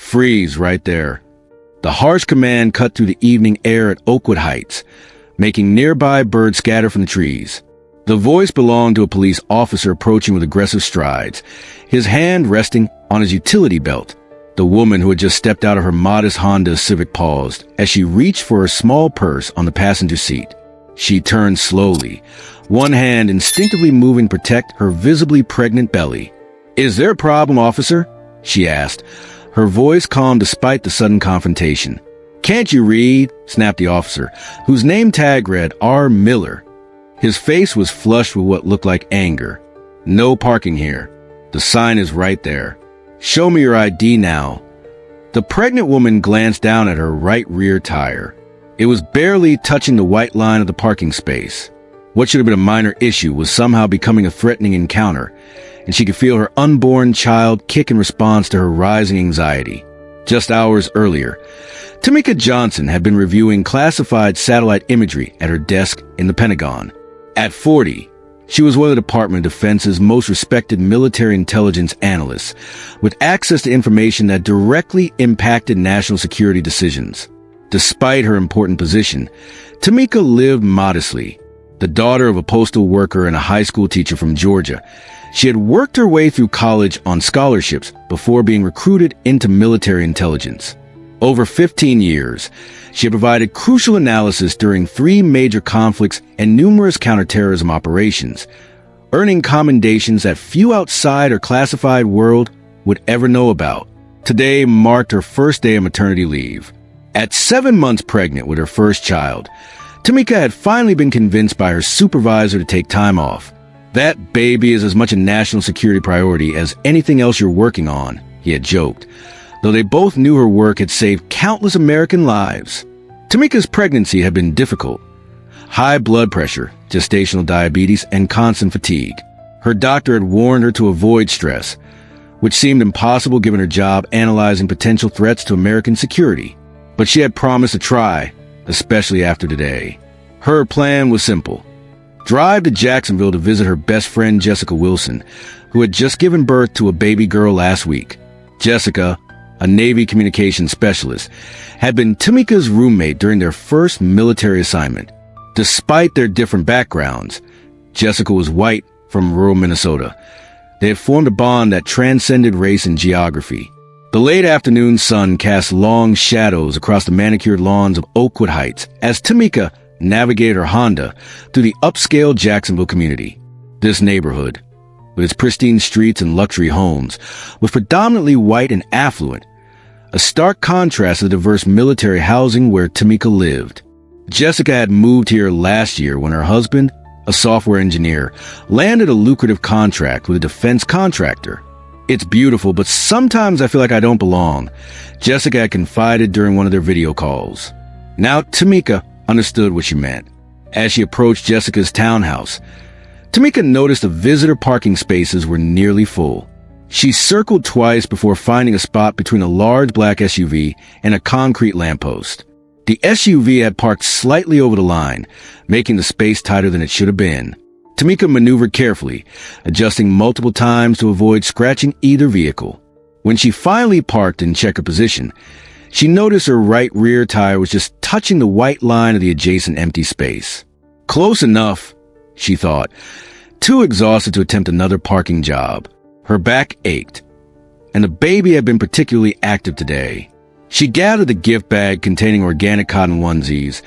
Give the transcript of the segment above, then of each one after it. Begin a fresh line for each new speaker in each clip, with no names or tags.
Freeze right there. The harsh command cut through the evening air at Oakwood Heights, making nearby birds scatter from the trees. The voice belonged to a police officer approaching with aggressive strides, his hand resting on his utility belt. The woman who had just stepped out of her modest Honda Civic paused as she reached for her small purse on the passenger seat. She turned slowly, one hand instinctively moving to protect her visibly pregnant belly. "Is there a problem, officer?" she asked, her voice calm despite the sudden confrontation. "Can't you read?" snapped the officer, whose name tag read R. Miller. His face was flushed with what looked like anger. "No parking here. The sign is right there. Show me your ID now." The pregnant woman glanced down at her right rear tire. It was barely touching the white line of the parking space. What should have been a minor issue was somehow becoming a threatening encounter, and she could feel her unborn child kick in response to her rising anxiety. Just hours earlier, Tamika Johnson had been reviewing classified satellite imagery at her desk in the Pentagon. At 40, she was one of the Department of Defense's most respected military intelligence analysts, with access to information that directly impacted national security decisions. Despite her important position, Tamika lived modestly. The daughter of a postal worker and a high school teacher from Georgia, she had worked her way through college on scholarships before being recruited into military intelligence. Over 15 years, she had provided crucial analysis during 3 major conflicts and numerous counterterrorism operations, earning commendations that few outside her classified world would ever know about. Today marked her first day of maternity leave. At 7 months pregnant with her first child, Tamika had finally been convinced by her supervisor to take time off. "That baby is as much a national security priority as anything else you're working on," he had joked, though they both knew her work had saved countless American lives. Tamika's pregnancy had been difficult. High blood pressure, gestational diabetes, and constant fatigue. Her doctor had warned her to avoid stress, which seemed impossible given her job analyzing potential threats to American security. But she had promised to try, especially after today. Her plan was simple. Drive to Jacksonville to visit her best friend Jessica Wilson, who had just given birth to a baby girl last week. Jessica, a Navy communications specialist, had been Tamika's roommate during their first military assignment. Despite their different backgrounds, Jessica was white from rural Minnesota. They had formed a bond that transcended race and geography. The late afternoon sun cast long shadows across the manicured lawns of Oakwood Heights as Tamika navigated her Honda through the upscale Jacksonville community. This neighborhood, with its pristine streets and luxury homes, was predominantly white and affluent, a stark contrast to the diverse military housing where Tamika lived. Jessica had moved here last year when her husband, a software engineer, landed a lucrative contract with a defense contractor. "It's beautiful, but sometimes I feel like I don't belong," Jessica had confided during one of their video calls. Now Tamika understood what she meant. As she approached Jessica's townhouse, Tamika noticed the visitor parking spaces were nearly full. She circled twice before finding a spot between a large black SUV and a concrete lamppost. The SUV had parked slightly over the line, making the space tighter than it should have been. Tamika maneuvered carefully, adjusting multiple times to avoid scratching either vehicle. When she finally parked in checker position, she noticed her right rear tire was just touching the white line of the adjacent empty space. Close enough, she thought, too exhausted to attempt another parking job. Her back ached, and the baby had been particularly active today. She gathered the gift bag containing organic cotton onesies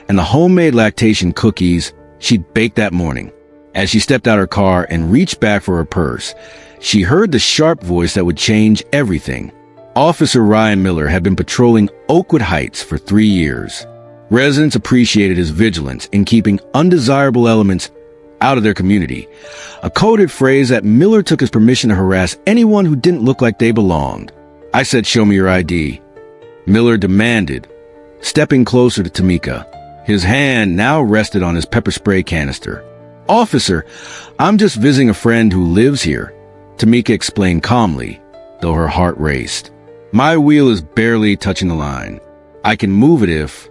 and the homemade lactation cookies she'd baked that morning. As she stepped out her car and reached back for her purse, she heard the sharp voice that would change everything. Officer Ryan Miller had been patrolling Oakwood Heights for 3 years. Residents appreciated his vigilance in keeping undesirable elements out of their community, a coded phrase that Miller took as permission to harass anyone who didn't look like they belonged. "I said, show me your ID," Miller demanded, stepping closer to Tamika. His hand now rested on his pepper spray canister. "Officer, I'm just visiting a friend who lives here," Tamika explained calmly, though her heart raced. "My wheel is barely touching the line. I can move it if—"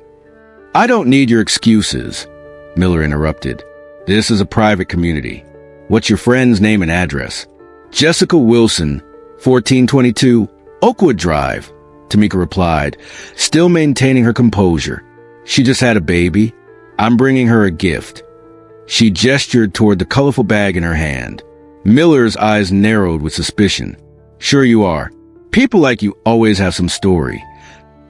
"I don't need your excuses," Miller interrupted. "This is a private community. What's your friend's name and address?" "Jessica Wilson, 1422 Oakwood Drive," Tamika replied, still maintaining her composure. She just had a baby. I'm bringing her a gift. She gestured toward the colorful bag in her hand. Miller's eyes narrowed with suspicion. Sure you are. People like you always have some story.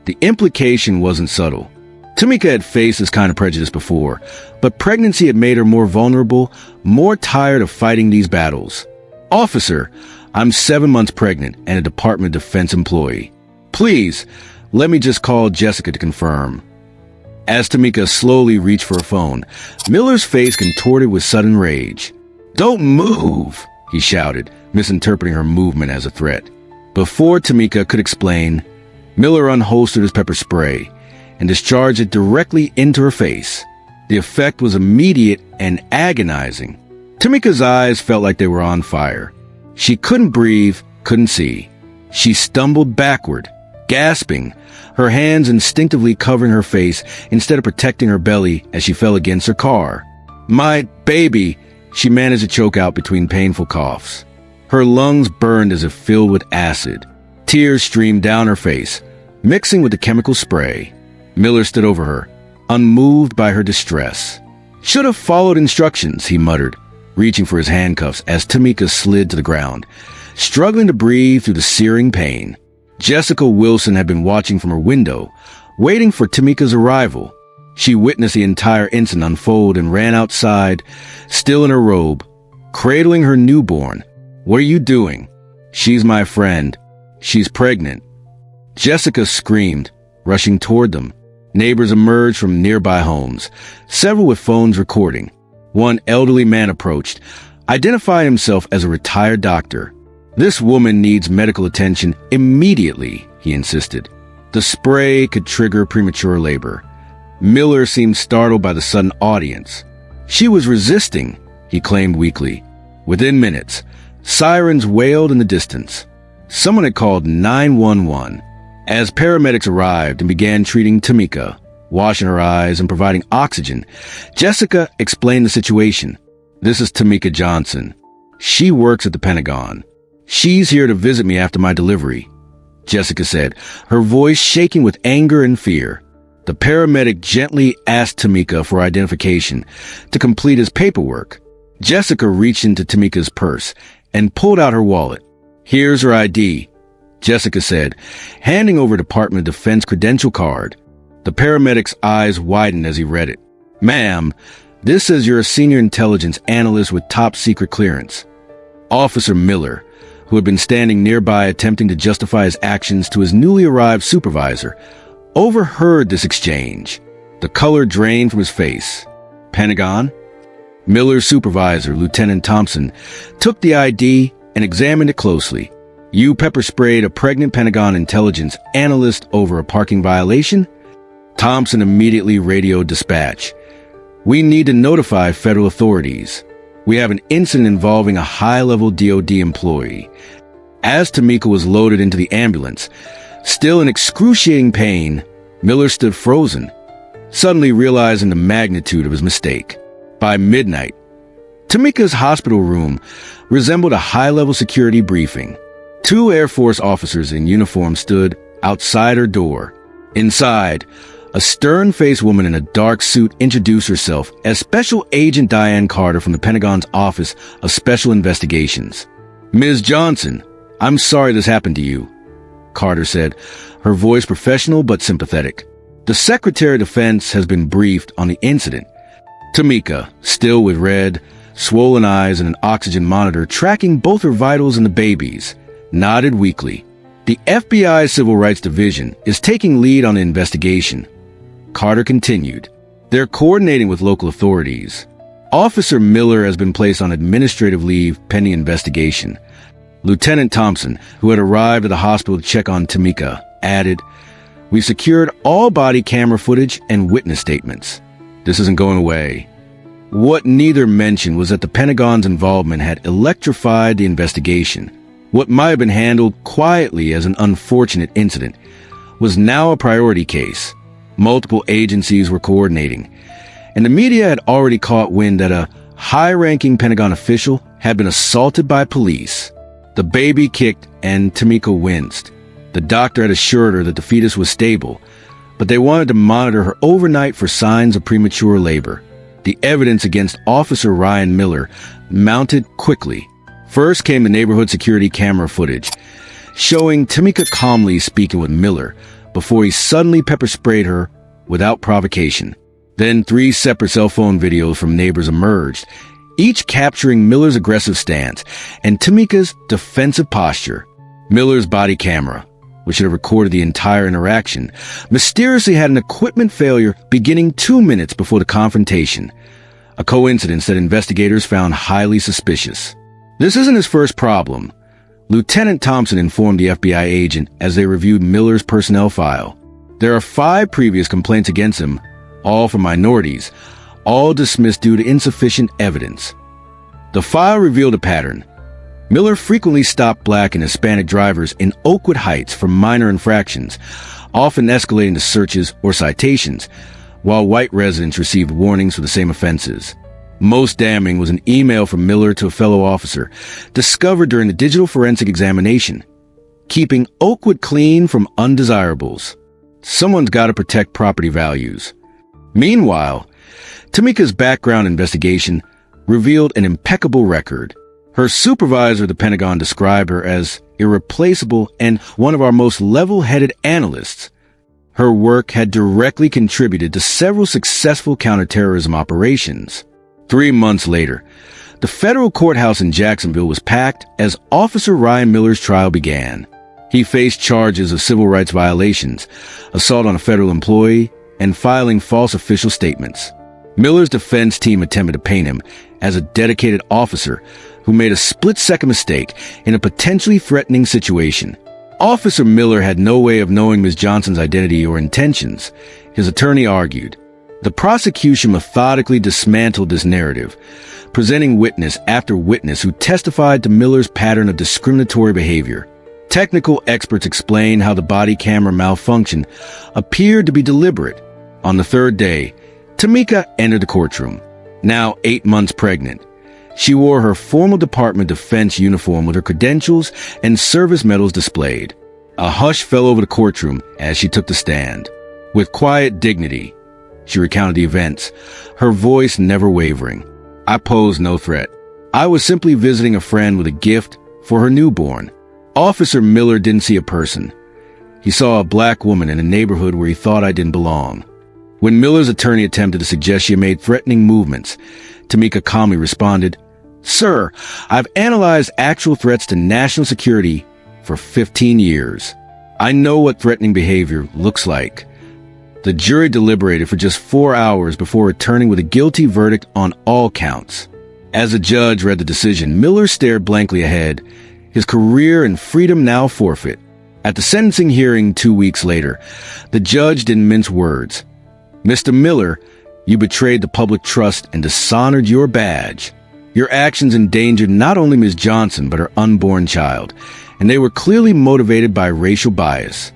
The implication wasn't subtle. Tamika had faced this kind of prejudice before, but pregnancy had made her more vulnerable, more tired of fighting these battles. Officer, I'm 7 months pregnant and a Department of Defense employee. Please, let me just call Jessica to confirm. As Tamika slowly reached for her phone, Miller's face contorted with sudden rage. Don't move, he shouted, misinterpreting her movement as a threat. Before Tamika could explain, Miller unholstered his pepper spray and discharged it directly into her face. The effect was immediate and agonizing. Tamika's eyes felt like they were on fire. She couldn't breathe, couldn't see. She stumbled backward, gasping, her hands instinctively covering her face instead of protecting her belly as she fell against her car. My baby, she managed to choke out between painful coughs. Her lungs burned as if filled with acid. Tears streamed down her face, mixing with the chemical spray. Miller stood over her, unmoved by her distress. Should have followed instructions, he muttered, reaching for his handcuffs as Tamika slid to the ground, struggling to breathe through the searing pain. Jessica Wilson had been watching from her window, waiting for Tamika's arrival. She witnessed the entire incident unfold and ran outside, still in her robe, cradling her newborn. What are you doing? She's my friend. She's pregnant. Jessica screamed, rushing toward them. Neighbors emerged from nearby homes, several with phones recording. One elderly man approached, identifying himself as a retired doctor. This woman needs medical attention immediately, he insisted. The spray could trigger premature labor. Miller seemed startled by the sudden audience. She was resisting, he claimed weakly. Within minutes, sirens wailed in the distance. Someone had called 911. As paramedics arrived and began treating Tamika, washing her eyes and providing oxygen, Jessica explained the situation. This is Tamika Johnson. She works at the Pentagon. She's here to visit me after my delivery, Jessica said, her voice shaking with anger and fear. The paramedic gently asked Tamika for identification to complete his paperwork. Jessica reached into Tamika's purse and pulled out her wallet. Here's her ID, Jessica said, handing over Department of Defense credential card. The paramedic's eyes widened as he read it. Ma'am, this says you're a senior intelligence analyst with top secret clearance. Officer Miller, who had been standing nearby attempting to justify his actions to his newly arrived supervisor, overheard this exchange. The color drained from his face. Pentagon? Miller's supervisor, Lieutenant Thompson, took the ID and examined it closely. You pepper-sprayed a pregnant Pentagon intelligence analyst over a parking violation? Thompson immediately radioed dispatch. We need to notify federal authorities. We have an incident involving a high-level DoD employee. As Tamika was loaded into the ambulance, still in excruciating pain, Miller stood frozen, suddenly realizing the magnitude of his mistake. By midnight, Tamika's hospital room resembled a high-level security briefing. 2 Air Force officers in uniform stood outside her door. Inside, a stern-faced woman in a dark suit introduced herself as Special Agent Diane Carter from the Pentagon's Office of Special Investigations. Ms. Johnson, I'm sorry this happened to you, Carter said, her voice professional but sympathetic. The Secretary of Defense has been briefed on the incident. Tamika, still with red, swollen eyes and an oxygen monitor tracking both her vitals and the baby's, nodded weakly. The FBI Civil Rights Division is taking lead on the investigation. Carter continued. They're coordinating with local authorities. Officer Miller has been placed on administrative leave pending investigation. Lieutenant Thompson, who had arrived at the hospital to check on Tamika, added, We've secured all body camera footage and witness statements. This isn't going away. What neither mentioned was that the Pentagon's involvement had electrified the investigation. What might have been handled quietly as an unfortunate incident was now a priority case. Multiple agencies were coordinating, and the media had already caught wind that a high-ranking Pentagon official had been assaulted by police. The baby kicked and Tamika winced. The doctor had assured her that the fetus was stable, but they wanted to monitor her overnight for signs of premature labor. The evidence against Officer Ryan Miller mounted quickly. First came the neighborhood security camera footage, showing Tamika calmly speaking with Miller before he suddenly pepper-sprayed her without provocation. Then 3 separate cell phone videos from neighbors emerged, each capturing Miller's aggressive stance and Tamika's defensive posture. Miller's body camera, which had recorded the entire interaction, mysteriously had an equipment failure beginning 2 minutes before the confrontation, a coincidence that investigators found highly suspicious. This isn't his first problem. Lieutenant Thompson informed the FBI agent as they reviewed Miller's personnel file. There are 5 previous complaints against him, all from minorities, all dismissed due to insufficient evidence. The file revealed a pattern. Miller frequently stopped Black and Hispanic drivers in Oakwood Heights for minor infractions, often escalating to searches or citations, while white residents received warnings for the same offenses. Most damning was an email from Miller to a fellow officer, discovered during the digital forensic examination. Keeping Oakwood clean from undesirables. Someone's got to protect property values. Meanwhile, Tamika's background investigation revealed an impeccable record. Her supervisor at the Pentagon described her as irreplaceable and one of our most level-headed analysts. Her work had directly contributed to several successful counterterrorism operations. 3 months later, the federal courthouse in Jacksonville was packed as Officer Ryan Miller's trial began. He faced charges of civil rights violations, assault on a federal employee, and filing false official statements. Miller's defense team attempted to paint him as a dedicated officer who made a split-second mistake in a potentially threatening situation. Officer Miller had no way of knowing Ms. Johnson's identity or intentions, his attorney argued. The prosecution methodically dismantled this narrative, presenting witness after witness who testified to Miller's pattern of discriminatory behavior. Technical experts explained how the body camera malfunction appeared to be deliberate. On the 3rd day, Tamika entered the courtroom, now 8 months pregnant. She wore her formal Department of Defense uniform with her credentials and service medals displayed. A hush fell over the courtroom as she took the stand. With quiet dignity, she recounted the events, her voice never wavering. I posed no threat. I was simply visiting a friend with a gift for her newborn. Officer Miller didn't see a person. He saw a Black woman in a neighborhood where he thought I didn't belong. When Miller's attorney attempted to suggest she had made threatening movements, Tamika calmly responded, "Sir, I've analyzed actual threats to national security for 15 years. I know what threatening behavior looks like." The jury deliberated for just 4 hours before returning with a guilty verdict on all counts. As the judge read the decision, Miller stared blankly ahead, his career and freedom now forfeit. At the sentencing hearing 2 weeks later, the judge didn't mince words. "Mr. Miller, you betrayed the public trust and dishonored your badge. Your actions endangered not only Ms. Johnson but her unborn child, and they were clearly motivated by racial bias."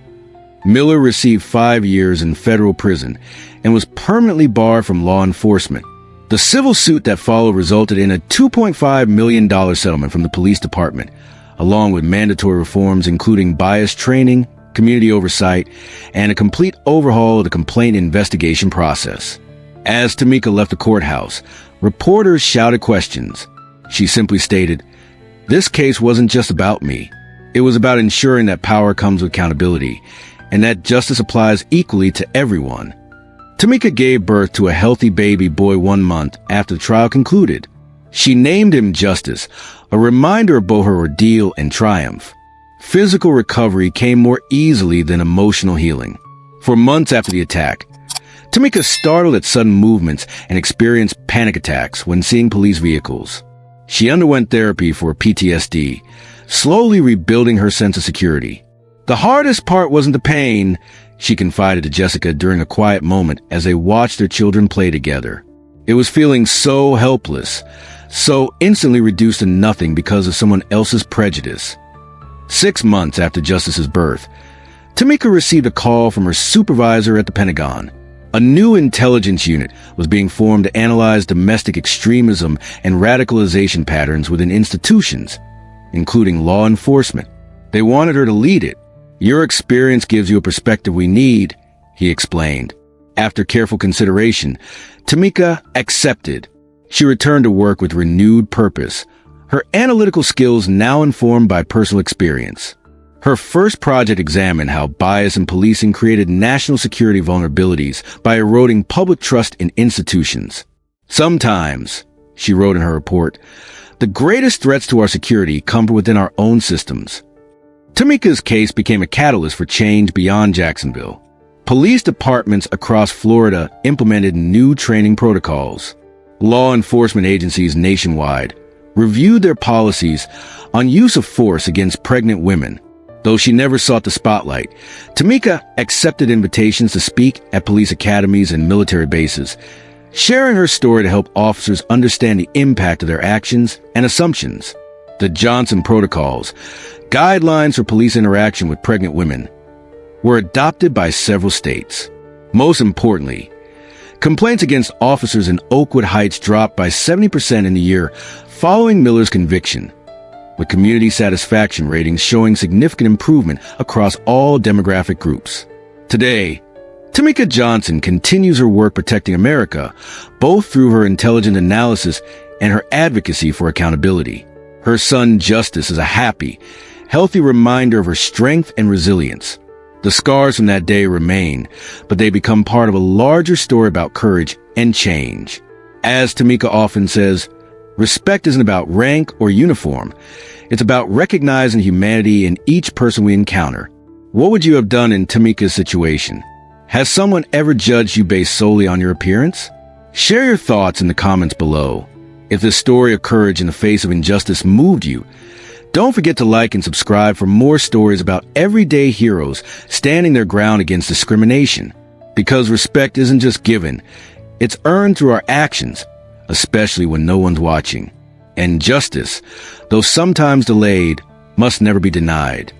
Miller received 5 years in federal prison and was permanently barred from law enforcement. The civil suit that followed resulted in a $2.5 million settlement from the police department, along with mandatory reforms including bias training, community oversight, and a complete overhaul of the complaint investigation process. As Tamika left the courthouse, reporters shouted questions. She simply stated, "This case wasn't just about me. It was about ensuring that power comes with accountability, and that justice applies equally to everyone." Tamika gave birth to a healthy baby boy 1 month after the trial concluded. She named him Justice, a reminder of both her ordeal and triumph. Physical recovery came more easily than emotional healing. For months after the attack, Tamika startled at sudden movements and experienced panic attacks when seeing police vehicles. She underwent therapy for PTSD, slowly rebuilding her sense of security. "The hardest part wasn't the pain," she confided to Jessica during a quiet moment as they watched their children play together. "It was feeling so helpless, so instantly reduced to nothing because of someone else's prejudice." 6 months after Justice's birth, Tamika received a call from her supervisor at the Pentagon. A new intelligence unit was being formed to analyze domestic extremism and radicalization patterns within institutions, including law enforcement. They wanted her to lead it, Your experience gives you a perspective we need, he explained. After careful consideration, Tamika accepted. She returned to work with renewed purpose, her analytical skills now informed by personal experience. Her first project examined how bias in policing created national security vulnerabilities by eroding public trust in institutions. Sometimes, she wrote in her report, the greatest threats to our security come from within our own systems. Tamika's case became a catalyst for change beyond Jacksonville. Police departments across Florida implemented new training protocols. Law enforcement agencies nationwide reviewed their policies on use of force against pregnant women. Though she never sought the spotlight, Tamika accepted invitations to speak at police academies and military bases, sharing her story to help officers understand the impact of their actions and assumptions. The Johnson Protocols, guidelines for police interaction with pregnant women, were adopted by several states. Most importantly, complaints against officers in Oakwood Heights dropped by 70% in the year following Miller's conviction, with community satisfaction ratings showing significant improvement across all demographic groups. Today, Tamika Johnson continues her work protecting America, both through her intelligent analysis and her advocacy for accountability. Her son, Justice, is a happy, healthy reminder of her strength and resilience. The scars from that day remain, but they become part of a larger story about courage and change. As Tamika often says, respect isn't about rank or uniform. It's about recognizing humanity in each person we encounter. What would you have done in Tamika's situation? Has someone ever judged you based solely on your appearance? Share your thoughts in the comments below. If this story of courage in the face of injustice moved you, don't forget to like and subscribe for more stories about everyday heroes standing their ground against discrimination. Because respect isn't just given, it's earned through our actions, especially when no one's watching. And justice, though sometimes delayed, must never be denied.